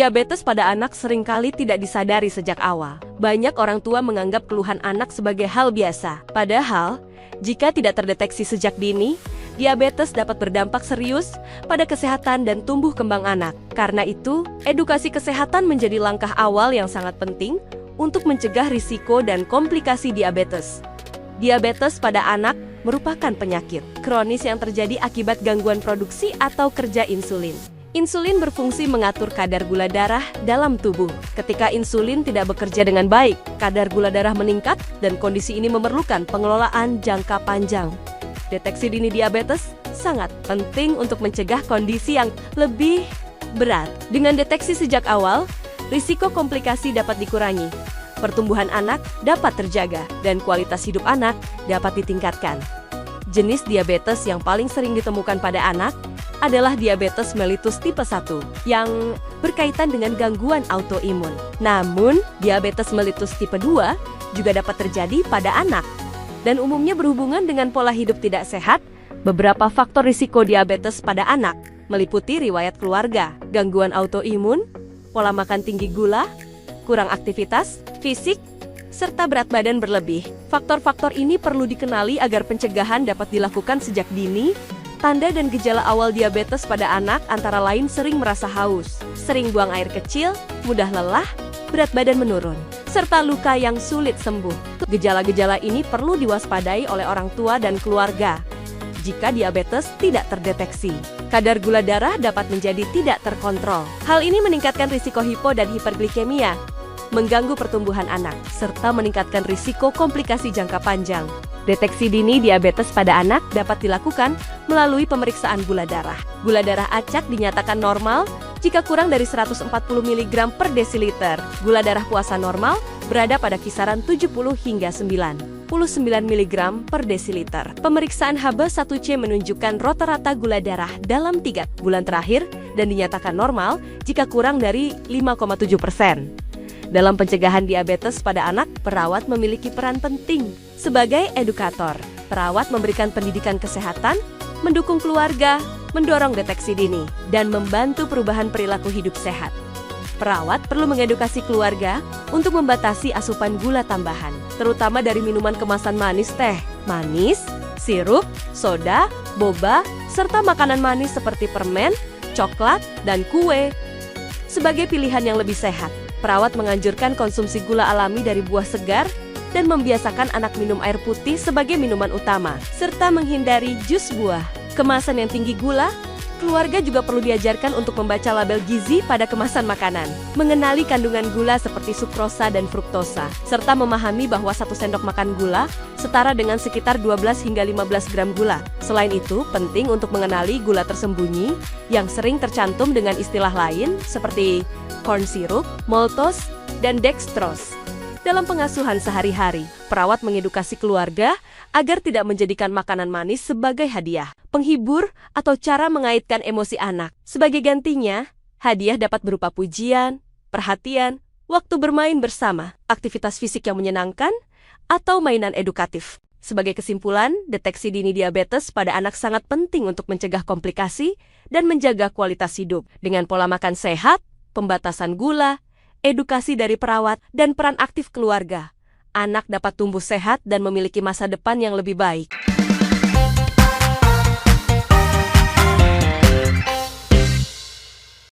Diabetes pada anak seringkali tidak disadari sejak awal. Banyak orang tua menganggap keluhan anak sebagai hal biasa. Padahal, jika tidak terdeteksi sejak dini, diabetes dapat berdampak serius pada kesehatan dan tumbuh kembang anak. Karena itu, edukasi kesehatan menjadi langkah awal yang sangat penting untuk mencegah risiko dan komplikasi diabetes. Diabetes pada anak merupakan penyakit kronis yang terjadi akibat gangguan produksi atau kerja insulin. Insulin berfungsi mengatur kadar gula darah dalam tubuh. Ketika insulin tidak bekerja dengan baik, kadar gula darah meningkat dan kondisi ini memerlukan pengelolaan jangka panjang. Deteksi dini diabetes sangat penting untuk mencegah kondisi yang lebih berat. Dengan deteksi sejak awal, risiko komplikasi dapat dikurangi, pertumbuhan anak dapat terjaga, dan kualitas hidup anak dapat ditingkatkan. Jenis diabetes yang paling sering ditemukan pada anak adalah diabetes mellitus tipe 1 yang berkaitan dengan gangguan autoimun. Namun, diabetes mellitus tipe 2 juga dapat terjadi pada anak dan umumnya berhubungan dengan pola hidup tidak sehat. Beberapa faktor risiko diabetes pada anak meliputi riwayat keluarga, gangguan autoimun, pola makan tinggi gula, kurang aktivitas fisik, serta berat badan berlebih. Faktor-faktor ini perlu dikenali agar pencegahan dapat dilakukan sejak dini. Tanda dan gejala awal diabetes pada anak antara lain sering merasa haus, sering buang air kecil, mudah lelah, berat badan menurun, serta luka yang sulit sembuh. Gejala-gejala ini perlu diwaspadai oleh orang tua dan keluarga. Jika diabetes tidak terdeteksi, kadar gula darah dapat menjadi tidak terkontrol. Hal ini meningkatkan risiko hipo dan hiperglikemia, mengganggu pertumbuhan anak, serta meningkatkan risiko komplikasi jangka panjang. Deteksi dini diabetes pada anak dapat dilakukan melalui pemeriksaan gula darah. Gula darah acak dinyatakan normal jika kurang dari 140 mg per desiliter. Gula darah puasa normal berada pada kisaran 70 hingga 99 mg per desiliter. Pemeriksaan HbA1c menunjukkan rata-rata gula darah dalam 3 bulan terakhir dan dinyatakan normal jika kurang dari 5,7%. Dalam pencegahan diabetes pada anak, perawat memiliki peran penting. Sebagai edukator, perawat memberikan pendidikan kesehatan, mendukung keluarga, mendorong deteksi dini, dan membantu perubahan perilaku hidup sehat. Perawat perlu mengedukasi keluarga untuk membatasi asupan gula tambahan, terutama dari minuman kemasan manis, teh manis, sirup, soda, boba, serta makanan manis seperti permen, coklat, dan kue. Sebagai pilihan yang lebih sehat, perawat menganjurkan konsumsi gula alami dari buah segar dan membiasakan anak minum air putih sebagai minuman utama, serta menghindari jus buah. Kemasan yang tinggi gula, keluarga juga perlu diajarkan untuk membaca label gizi pada kemasan makanan, mengenali kandungan gula seperti sukrosa dan fruktosa, serta memahami bahwa 1 sendok makan gula setara dengan sekitar 12 hingga 15 gram gula. Selain itu, penting untuk mengenali gula tersembunyi yang sering tercantum dengan istilah lain seperti corn syrup, maltose, dan dextrose. Dalam pengasuhan sehari-hari, perawat mengedukasi keluarga agar tidak menjadikan makanan manis sebagai hadiah, penghibur, atau cara mengaitkan emosi anak. Sebagai gantinya, hadiah dapat berupa pujian, perhatian, waktu bermain bersama, aktivitas fisik yang menyenangkan, atau mainan edukatif. Sebagai kesimpulan, deteksi dini diabetes pada anak sangat penting untuk mencegah komplikasi dan menjaga kualitas hidup. Dengan pola makan sehat, pembatasan gula, edukasi dari perawat, dan peran aktif keluarga, anak dapat tumbuh sehat dan memiliki masa depan yang lebih baik.